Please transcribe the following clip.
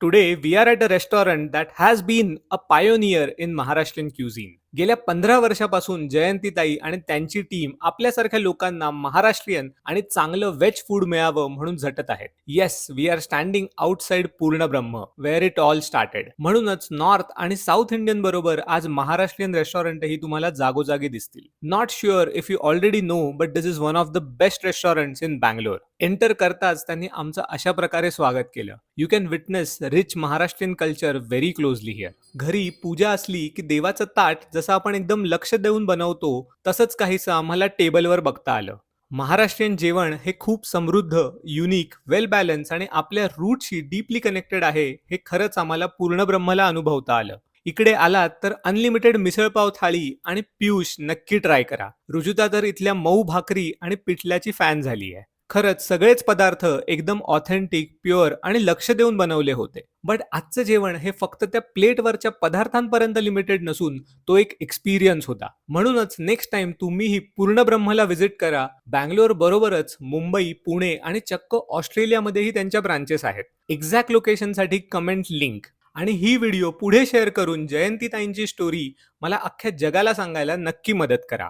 Today, we are at a restaurant that has been a pioneer in Maharashtrian cuisine. गेल्या 15 वर्षापासून जयंतीताई आणि त्यांची team आपल्यासारख्या लोकांना महाराष्ट्रीयन आणि चांगलं व्हेज फूड मिळावं म्हणून झटत आहेत. Yes, we are standing outside Purnabramha, where it all started. म्हणूनच नॉर्थ आणि साऊथ इंडियन बरोबर आज महाराष्ट्रीयन रेस्टॉरंटही तुम्हाला जागोजागी दिसतील. Not sure if you already know, but this is one of the best restaurants in Bangalore. Enter करताच त्यांनी आमचं अशा प्रकारे स्वागत केलं. You can witness rich Maharashtrian culture very closely here. घरी पूजा असली की देवाचं ताट जसं आपण एकदम लक्ष देऊन बनवतो तसंच काहीसं आम्हाला टेबलवर बघता आलं. महाराष्ट्रीयन जेवण हे खूप समृद्ध, युनिक, वेल बॅलन्स आणि आपल्या रूटशी डीपली कनेक्टेड आहे हे खरंच आम्हाला पूर्णब्रह्मला अनुभवता आलं. इकडे आलात तर अनलिमिटेड मिसळपाव थाळी आणि पियुष नक्की ट्राय करा. रुजुता तर इथल्या मऊ भाकरी आणि पिठल्याची फॅन झाली आहे. खरंच सगळेच पदार्थ एकदम ऑथेंटिक, प्युअर आणि लक्ष देऊन बनवले होते. बट आजचं जेवण हे फक्त त्या प्लेटवरच्या पदार्थांपर्यंत लिमिटेड नसून तो एक एक्सपिरियन्स होता. म्हणूनच नेक्स्ट टाइम तुम्हीही पूर्णब्रह्मला व्हिजिट करा. बँगलोर बरोबरच मुंबई, पुणे आणि चक्क ऑस्ट्रेलियामध्येही त्यांच्या ब्रांचेस आहेत. एक्झॅक्ट लोकेशनसाठी कमेंट लिंक आणि ही व्हिडिओ पुढे शेअर करून जयंतीताईंची स्टोरी मला अख्ख्या जगाला सांगायला नक्की मदत करा.